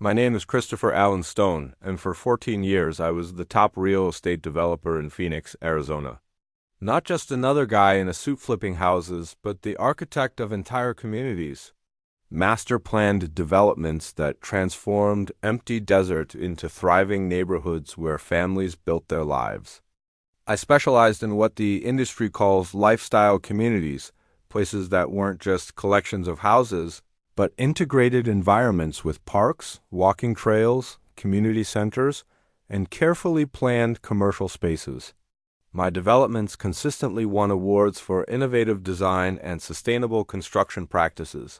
My name is Christopher Allen Stone, and for 14 years I was the top real estate developer in Phoenix, Arizona. Not just another guy in a suit flipping houses, but the architect of entire communities. Master-planned developments that transformed empty desert into thriving neighborhoods where families built their lives. I specialized in what the industry calls lifestyle communities, places that weren't just collections of houses, but integrated environments with parks, walking trails, community centers, and carefully planned commercial spaces. My developments consistently won awards for innovative design and sustainable construction practices.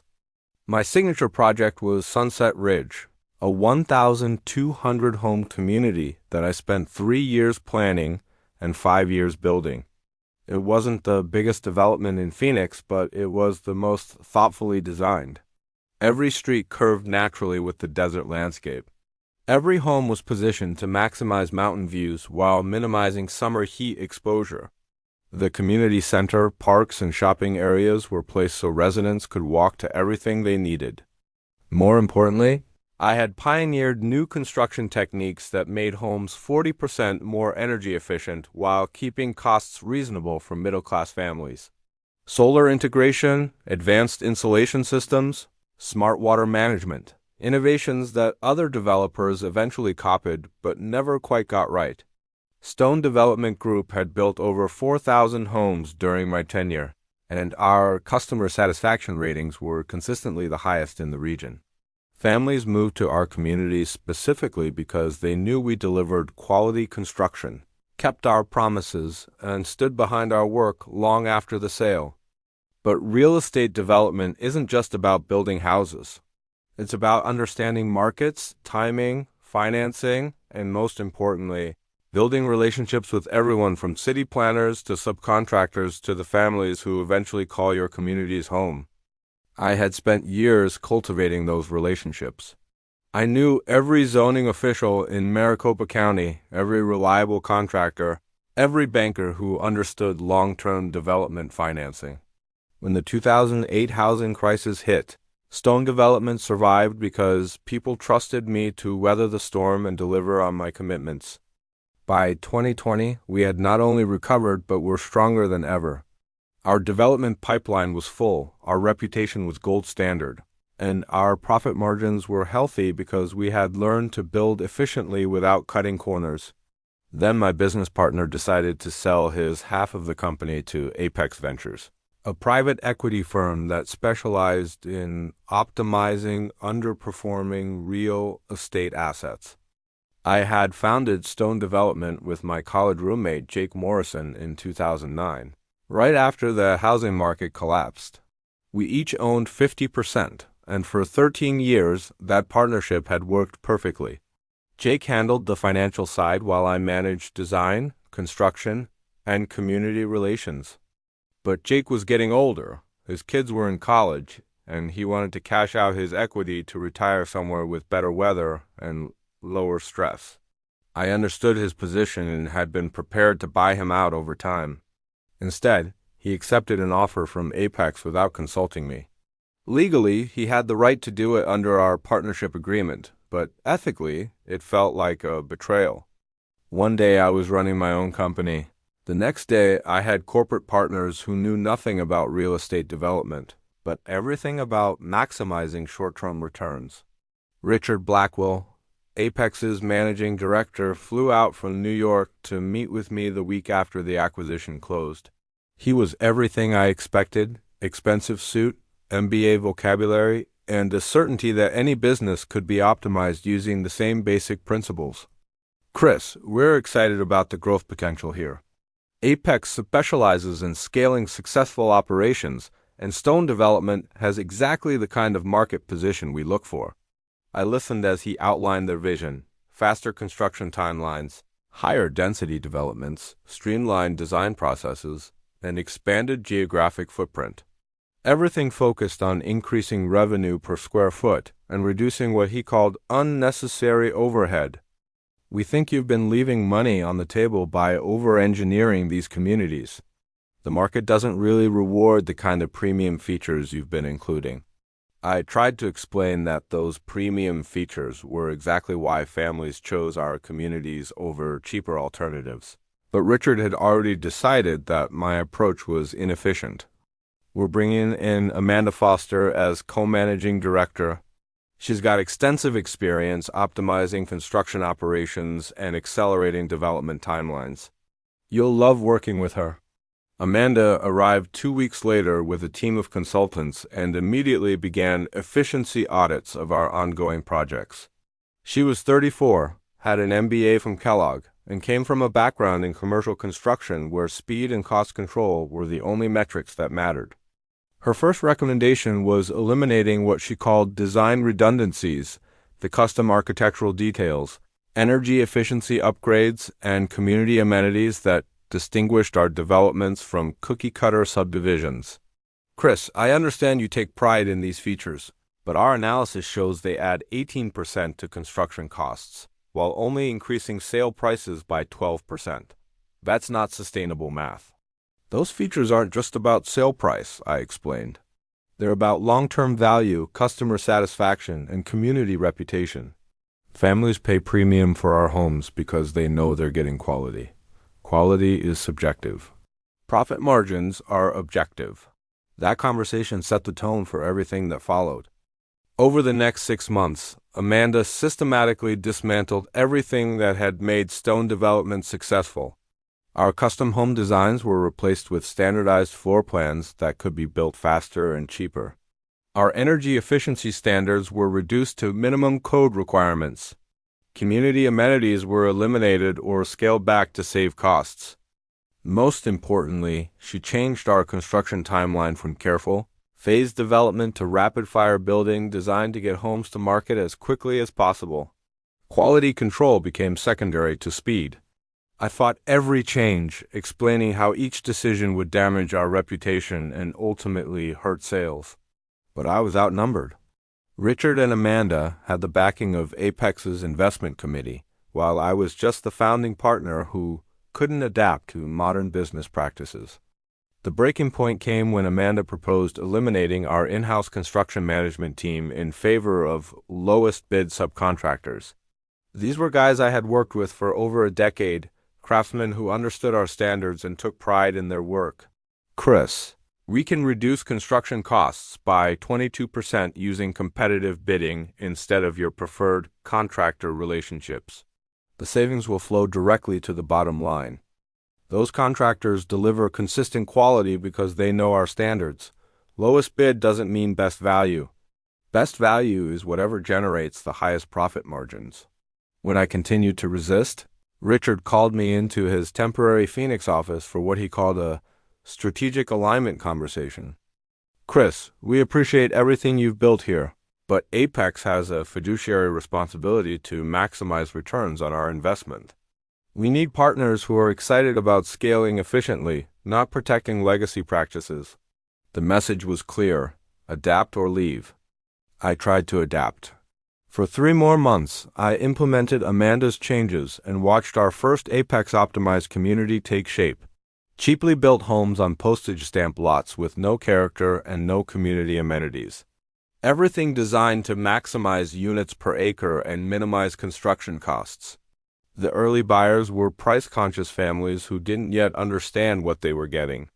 My signature project was Sunset Ridge, a 1,200-home community that I spent 3 years planning and 5 years building. It wasn't the biggest development in Phoenix, but it was the most thoughtfully designed. Every street curved naturally with the desert landscape. Every home was positioned to maximize mountain views while minimizing summer heat exposure. The community center, parks, and shopping areas were placed so residents could walk to everything they needed. More importantly, I had pioneered new construction techniques that made homes 40% more energy efficient while keeping costs reasonable for middle-class families. Solar integration, advanced insulation systems, smart water management, innovations that other developers eventually copied but never quite got right. Stone Development Group had built over 4,000 homes during my tenure, and our customer satisfaction ratings were consistently the highest in the region. Families moved to our communities specifically because they knew we delivered quality construction, kept our promises, and stood behind our work long after the sale. But real estate development isn't just about building houses. It's about understanding markets, timing, financing, and most importantly, building relationships with everyone from city planners to subcontractors to the families who eventually call your communities home. I had spent years cultivating those relationships. I knew every zoning official in Maricopa County, every reliable contractor, every banker who understood long-term development financing. When the 2008 housing crisis hit, Stone Development survived because people trusted me to weather the storm and deliver on my commitments. By 2020, we had not only recovered but were stronger than ever. Our development pipeline was full, our reputation was gold standard, and our profit margins were healthy because we had learned to build efficiently without cutting corners. Then my business partner decided to sell his half of the company to Apex Ventures, a private equity firm that specialized in optimizing underperforming real estate assets. I had founded Stone Development with my college roommate Jake Morrison in 2009, right after the housing market collapsed. We each owned 50%, and for 13 years that partnership had worked perfectly. Jake handled the financial side while I managed design, construction, and community relations. But Jake was getting older, his kids were in college, and he wanted to cash out his equity to retire somewhere with better weather and lower stress. I understood his position and had been prepared to buy him out over time. Instead, he accepted an offer from Apex without consulting me. Legally, he had the right to do it under our partnership agreement, but ethically, it felt like a betrayal. One day I was running my own company. The next day, I had corporate partners who knew nothing about real estate development, but everything about maximizing short-term returns. Richard Blackwell, Apex's managing director, flew out from New York to meet with me the week after the acquisition closed. He was everything I expected: expensive suit, MBA vocabulary, and a certainty that any business could be optimized using the same basic principles. Chris, we're excited about the growth potential here. Apex specializes in scaling successful operations, and Stone Development has exactly the kind of market position we look for. I listened as he outlined their vision: faster construction timelines, higher density developments, streamlined design processes, and expanded geographic footprint. Everything focused on increasing revenue per square foot and reducing what he called unnecessary overhead. We think you've been leaving money on the table by over-engineering these communities. The market doesn't really reward the kind of premium features you've been including. I tried to explain that those premium features were exactly why families chose our communities over cheaper alternatives. But Richard had already decided that my approach was inefficient. We're bringing in Amanda Foster as co-managing director. She's got extensive experience optimizing construction operations and accelerating development timelines. You'll love working with her. Amanda arrived 2 weeks later with a team of consultants and immediately began efficiency audits of our ongoing projects. She was 34, had an MBA from Kellogg, and came from a background in commercial construction where speed and cost control were the only metrics that mattered. Her first recommendation was eliminating what she called design redundancies, the custom architectural details, energy efficiency upgrades, and community amenities that distinguished our developments from cookie-cutter subdivisions. Chris, I understand you take pride in these features, but our analysis shows they add 18% to construction costs, while only increasing sale prices by 12%. That's not sustainable math. Those features aren't just about sale price, I explained. They're about long-term value, customer satisfaction, and community reputation. Families pay premium for our homes because they know they're getting quality. Quality is subjective. Profit margins are objective. That conversation set the tone for everything that followed. Over the next 6 months, Amanda systematically dismantled everything that had made stone development successful. Our custom home designs were replaced with standardized floor plans that could be built faster and cheaper. Our energy efficiency standards were reduced to minimum code requirements. Community amenities were eliminated or scaled back to save costs. Most importantly, she changed our construction timeline from careful, phased development to rapid-fire building designed to get homes to market as quickly as possible. Quality control became secondary to speed. I fought every change, explaining how each decision would damage our reputation and ultimately hurt sales. But I was outnumbered. Richard and Amanda had the backing of Apex's investment committee, while I was just the founding partner who couldn't adapt to modern business practices. The breaking point came when Amanda proposed eliminating our in-house construction management team in favor of lowest bid subcontractors. These were guys I had worked with for over a decade, craftsmen who understood our standards and took pride in their work. Chris, we can reduce construction costs by 22% using competitive bidding instead of your preferred contractor relationships. The savings will flow directly to the bottom line. Those contractors deliver consistent quality because they know our standards. Lowest bid doesn't mean best value. Best value is whatever generates the highest profit margins. When I continued to resist, Richard called me into his temporary Phoenix office for what he called a strategic alignment conversation. Chris, we appreciate everything you've built here, but Apex has a fiduciary responsibility to maximize returns on our investment. We need partners who are excited about scaling efficiently, not protecting legacy practices. The message was clear: adapt or leave. I tried to adapt. For 3 more months, I implemented Amanda's changes and watched our first Apex-optimized community take shape. Cheaply built homes on postage stamp lots with no character and no community amenities. Everything designed to maximize units per acre and minimize construction costs. The early buyers were price-conscious families who didn't yet understand what they were getting.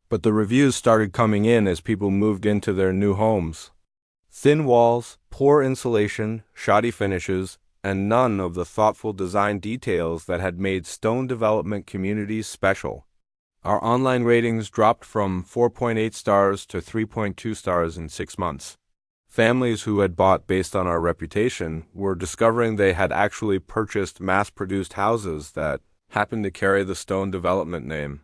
But the reviews started coming in as people moved into their new homes. Thin walls, poor insulation, shoddy finishes, and none of the thoughtful design details that had made stone development communities special. Our online ratings dropped from 4.8 stars to 3.2 stars in 6 months. Families who had bought based on our reputation were discovering they had actually purchased mass-produced houses that happened to carry the stone development name.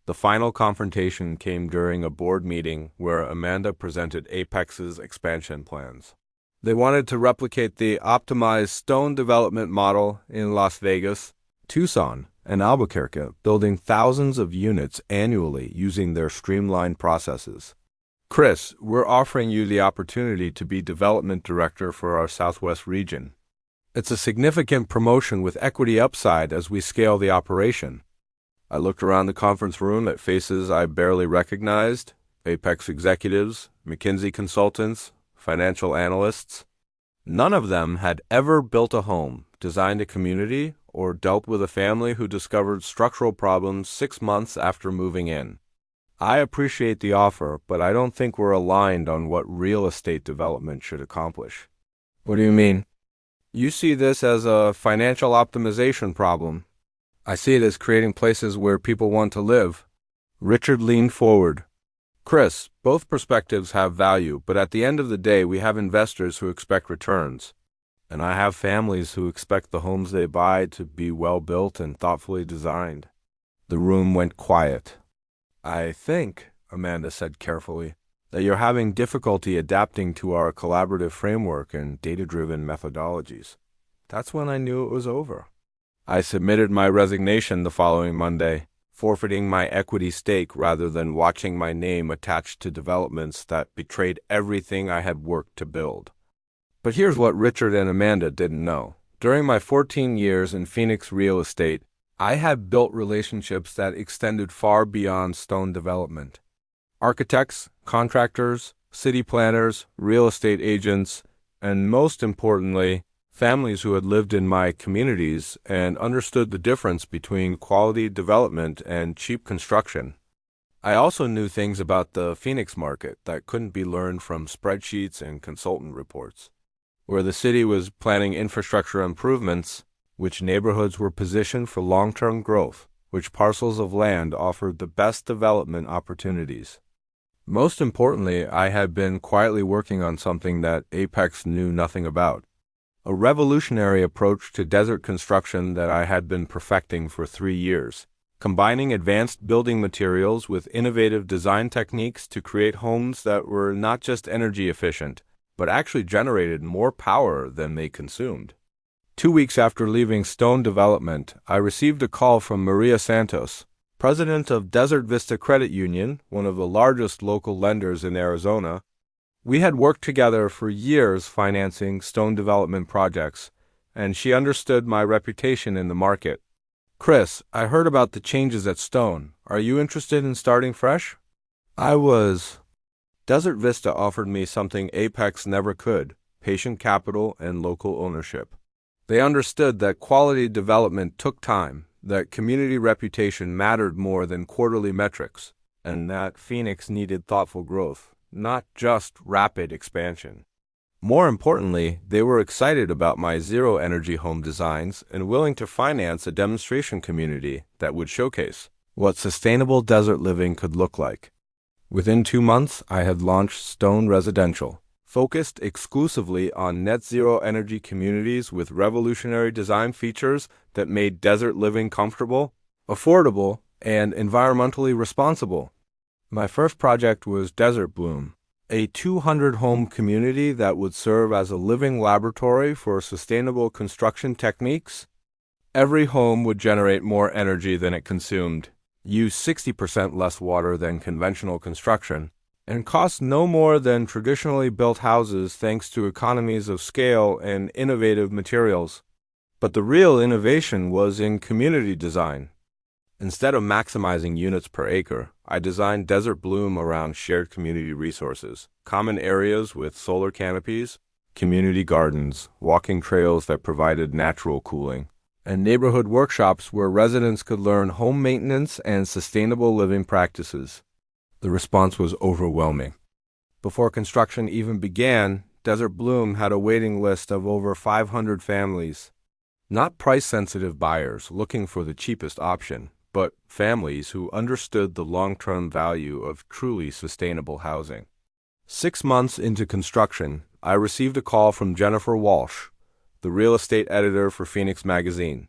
The final confrontation came during a board meeting where Amanda presented Apex's expansion plans. They wanted to replicate the optimized stone development model in Las Vegas, Tucson, and Albuquerque, building thousands of units annually using their streamlined processes. Chris, we're offering you the opportunity to be development director for our Southwest region. It's a significant promotion with equity upside as we scale the operation. I looked around the conference room at faces I barely recognized: Apex executives, McKinsey consultants, financial analysts. None of them had ever built a home, designed a community, or dealt with a family who discovered structural problems 6 months after moving in. I appreciate the offer, but I don't think we're aligned on what real estate development should accomplish. What do you mean? You see this as a financial optimization problem. I see it as creating places where people want to live. Richard leaned forward. Chris, both perspectives have value, but at the end of the day, we have investors who expect returns. And I have families who expect the homes they buy to be well built and thoughtfully designed. The room went quiet. I think, Amanda said carefully, that you're having difficulty adapting to our collaborative framework and data-driven methodologies. That's when I knew it was over. I submitted my resignation the following Monday, forfeiting my equity stake rather than watching my name attached to developments that betrayed everything I had worked to build. But here's what Richard and Amanda didn't know. During my 14 years in Phoenix real estate, I had built relationships that extended far beyond stone development. Architects, contractors, city planners, real estate agents, and most importantly, families who had lived in my communities and understood the difference between quality development and cheap construction. I also knew things about the Phoenix market that couldn't be learned from spreadsheets and consultant reports. Where the city was planning infrastructure improvements, which neighborhoods were positioned for long-term growth, which parcels of land offered the best development opportunities. Most importantly, I had been quietly working on something that Apex knew nothing about. A revolutionary approach to desert construction that I had been perfecting for 3 years, combining advanced building materials with innovative design techniques to create homes that were not just energy efficient, but actually generated more power than they consumed. 2 weeks after leaving Stone Development, I received a call from Maria Santos, president of Desert Vista Credit Union, one of the largest local lenders in Arizona. We had worked together for years financing stone development projects, and she understood my reputation in the market. Chris, I heard about the changes at Stone. Are you interested in starting fresh? I was. Desert Vista offered me something Apex never could, patient capital and local ownership. They understood that quality development took time, that community reputation mattered more than quarterly metrics, and that Phoenix needed thoughtful growth, not just rapid expansion. More importantly, they were excited about my zero-energy home designs and willing to finance a demonstration community that would showcase what sustainable desert living could look like. Within 2 months, I had launched Stone Residential, focused exclusively on net-zero energy communities with revolutionary design features that made desert living comfortable, affordable, and environmentally responsible. My first project was Desert Bloom, a 200-home community that would serve as a living laboratory for sustainable construction techniques. Every home would generate more energy than it consumed, use 60% less water than conventional construction, and cost no more than traditionally built houses thanks to economies of scale and innovative materials. But the real innovation was in community design. Instead of maximizing units per acre, I designed Desert Bloom around shared community resources, common areas with solar canopies, community gardens, walking trails that provided natural cooling, and neighborhood workshops where residents could learn home maintenance and sustainable living practices. The response was overwhelming. Before construction even began, Desert Bloom had a waiting list of over 500 families. Not price-sensitive buyers looking for the cheapest option, but families who understood the long-term value of truly sustainable housing. 6 months into construction, I received a call from Jennifer Walsh, the real estate editor for Phoenix Magazine.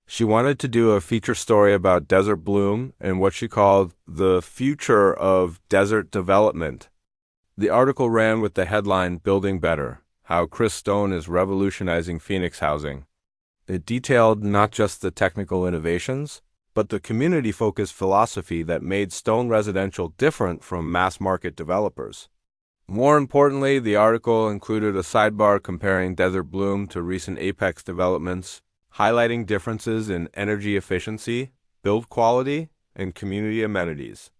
She wanted to do a feature story about Desert Bloom and what she called the future of desert development. The article ran with the headline, "Building Better: How Chris Stone is Revolutionizing Phoenix Housing." It detailed not just the technical innovations, but the community-focused philosophy that made Stone Residential different from mass-market developers. More importantly, the article included a sidebar comparing Desert Bloom to recent Apex developments, highlighting differences in energy efficiency, build quality, and community amenities.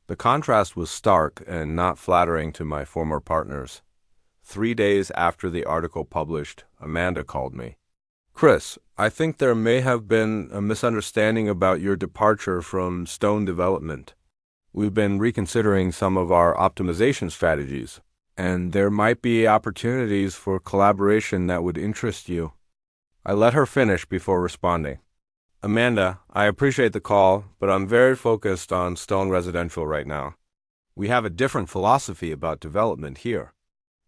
The contrast was stark and not flattering to my former partners. 3 days after the article published, Amanda called me. Chris, I think there may have been a misunderstanding about your departure from Stone Development. We've been reconsidering some of our optimization strategies, and there might be opportunities for collaboration that would interest you. I let her finish before responding. Amanda, I appreciate the call, but I'm very focused on Stone Residential right now. We have a different philosophy about development here.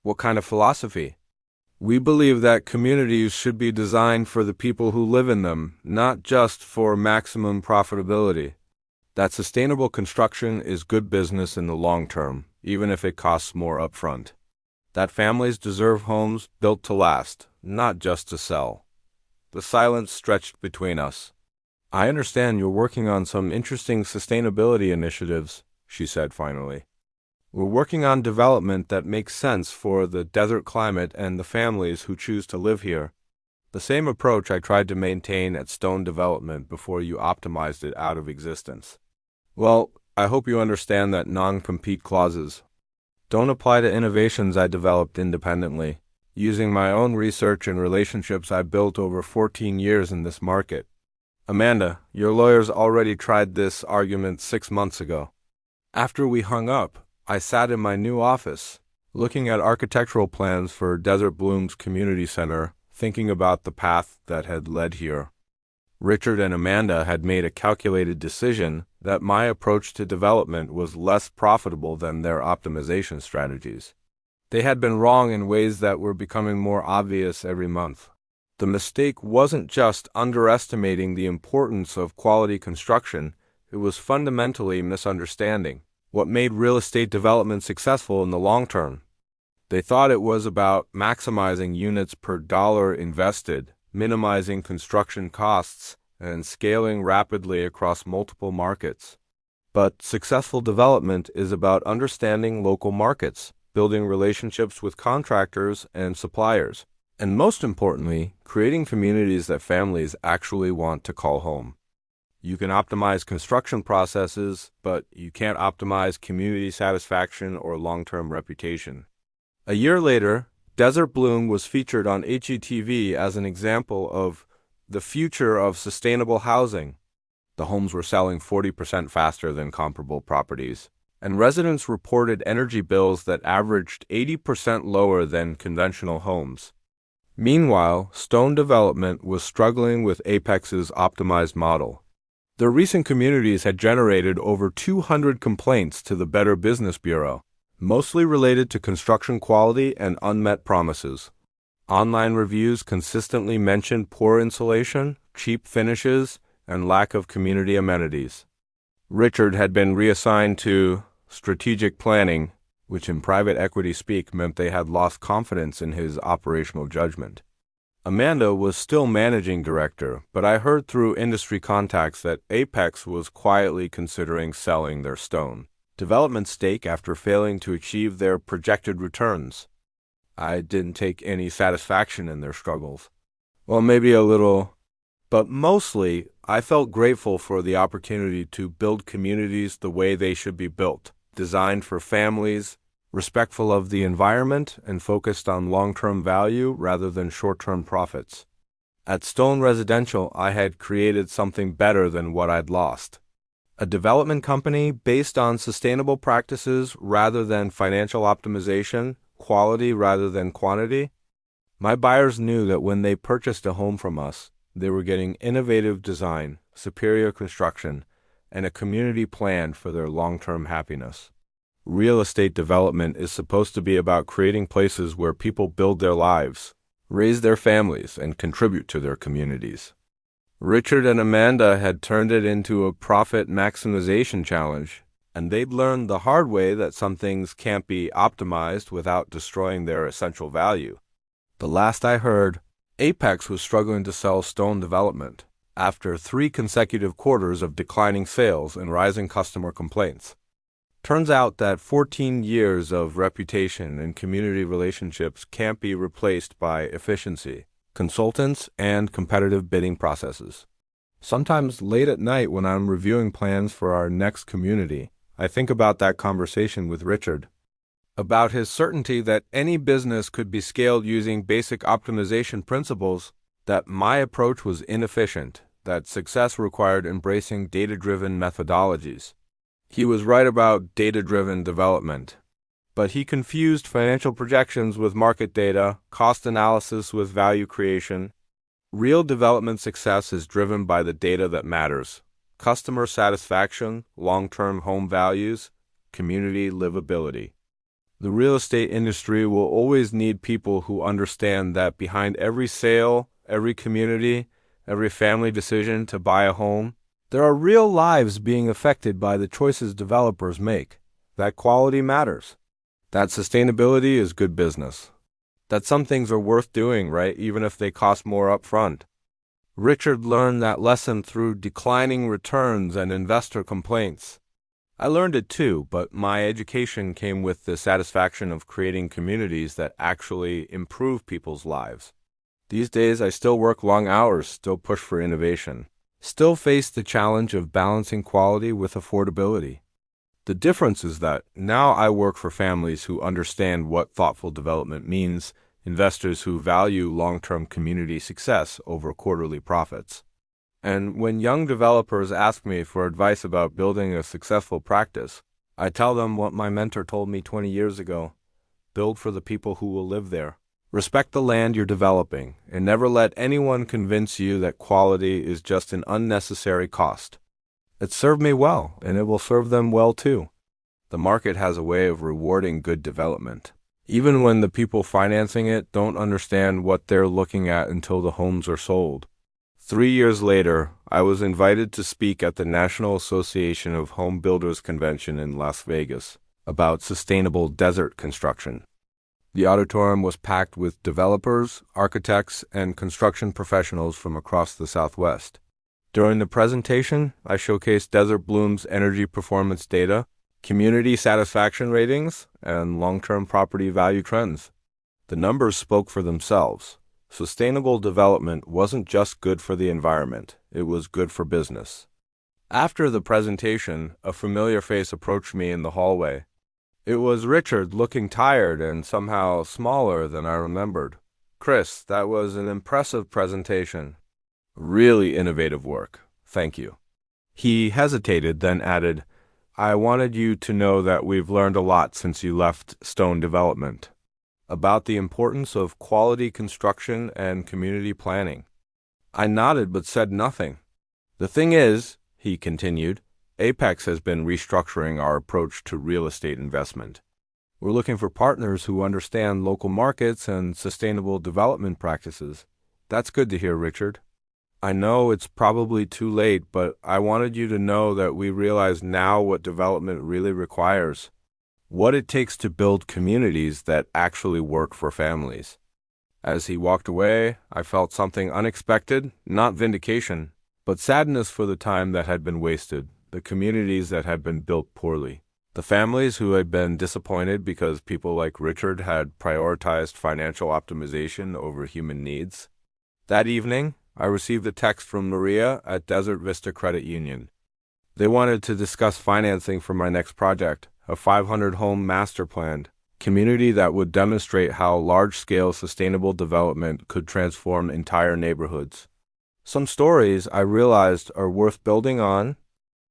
What kind of philosophy? We believe that communities should be designed for the people who live in them, not just for maximum profitability. That sustainable construction is good business in the long term, even if it costs more upfront. That families deserve homes built to last, not just to sell. The silence stretched between us. I understand you're working on some interesting sustainability initiatives, she said finally. We're working on development that makes sense for the desert climate and the families who choose to live here. The same approach I tried to maintain at Stone Development before you optimized it out of existence. Well, I hope you understand that non-compete clauses don't apply to innovations I developed independently, using my own research and relationships I built over 14 years in this market. Amanda, your lawyers already tried this argument 6 months ago. After we hung up, I sat in my new office, looking at architectural plans for Desert Bloom's community center, thinking about the path that had led here. Richard and Amanda had made a calculated decision that my approach to development was less profitable than their optimization strategies. They had been wrong in ways that were becoming more obvious every month. The mistake wasn't just underestimating the importance of quality construction, it was fundamentally misunderstanding what made real estate development successful in the long term. They thought it was about maximizing units per dollar invested, minimizing construction costs, and scaling rapidly across multiple markets. But successful development is about understanding local markets, building relationships with contractors and suppliers, and most importantly, creating communities that families actually want to call home. You can optimize construction processes, but you can't optimize community satisfaction or long-term reputation. A year later, Desert Bloom was featured on HGTV as an example of the future of sustainable housing. The homes were selling 40% faster than comparable properties, and residents reported energy bills that averaged 80% lower than conventional homes. Meanwhile, Stone Development was struggling with Apex's optimized model. Their recent communities had generated over 200 complaints to the Better Business Bureau, mostly related to construction quality and unmet promises. Online reviews consistently mentioned poor insulation, cheap finishes, and lack of community amenities. Richard had been reassigned to strategic planning, which in private equity speak meant they had lost confidence in his operational judgment. Amanda was still managing director, but I heard through industry contacts that Apex was quietly considering selling their stone development stake after failing to achieve their projected returns. I didn't take any satisfaction in their struggles. Well, maybe a little, but mostly I felt grateful for the opportunity to build communities the way they should be built, designed for families, respectful of the environment, and focused on long-term value rather than short-term profits. At Stone Residential, I had created something better than what I'd lost. A development company based on sustainable practices rather than financial optimization, quality rather than quantity. My buyers knew that when they purchased a home from us, they were getting innovative design, superior construction, and a community plan for their long-term happiness. Real estate development is supposed to be about creating places where people build their lives, raise their families, and contribute to their communities. Richard and Amanda had turned it into a profit maximization challenge, and they'd learned the hard way that some things can't be optimized without destroying their essential value. The last I heard, Apex was struggling to sell Stone Development after 3 consecutive quarters of declining sales and rising customer complaints. Turns out that 14 years of reputation and community relationships can't be replaced by efficiency, consultants, and competitive bidding processes. Sometimes late at night when I'm reviewing plans for our next community, I think about that conversation with Richard. about his certainty that any business could be scaled using basic optimization principles, that my approach was inefficient, that success required embracing data-driven methodologies. He was right about data-driven development, but he confused financial projections with market data, cost analysis with value creation. Real development success is driven by the data that matters: customer satisfaction, long-term home values, community livability. The real estate industry will always need people who understand that behind every sale, every community, every family decision to buy a home, there are real lives being affected by the choices developers make. That quality matters. That sustainability is good business. That some things are worth doing, right, even if they cost more upfront. Richard learned that lesson through declining returns and investor complaints. I learned it too, but my education came with the satisfaction of creating communities that actually improve people's lives. These days, I still work long hours, still push for innovation, still face the challenge of balancing quality with affordability. The difference is that now I work for families who understand what thoughtful development means, investors who value long-term community success over quarterly profits. And when young developers ask me for advice about building a successful practice, I tell them what my mentor told me 20 years ago: build for the people who will live there. Respect the land you're developing, and never let anyone convince you that quality is just an unnecessary cost. It served me well, and it will serve them well too. The market has a way of rewarding good development, even when the people financing it don't understand what they're looking at until the homes are sold. 3 years later, I was invited to speak at the National Association of Home Builders Convention in Las Vegas about sustainable desert construction. The auditorium was packed with developers, architects, and construction professionals from across the Southwest. During the presentation, I showcased Desert Bloom's energy performance data, community satisfaction ratings, and long-term property value trends. The numbers spoke for themselves. Sustainable development wasn't just good for the environment, it was good for business. After the presentation, a familiar face approached me in the hallway. It was Richard, looking tired and somehow smaller than I remembered. "Chris, that was an impressive presentation. Really innovative work. Thank you." He hesitated, then added, "I wanted you to know that we've learned a lot since you left Stone Development about the importance of quality construction and community planning." I nodded but said nothing. "The thing is," he continued, "Apex has been restructuring our approach to real estate investment. We're looking for partners who understand local markets and sustainable development practices." "That's good to hear, Richard. I know it's probably too late, but I wanted you to know that we realize now what development really requires, what it takes to build communities that actually work for families." As he walked away, I felt something unexpected, not vindication, but sadness for the time that had been wasted, the communities that had been built poorly, the families who had been disappointed because people like Richard had prioritized financial optimization over human needs. That evening, I received a text from Maria at Desert Vista Credit Union. They wanted to discuss financing for my next project, a 500-home master plan, community that would demonstrate how large-scale sustainable development could transform entire neighborhoods. Some stories, I realized, are worth building on,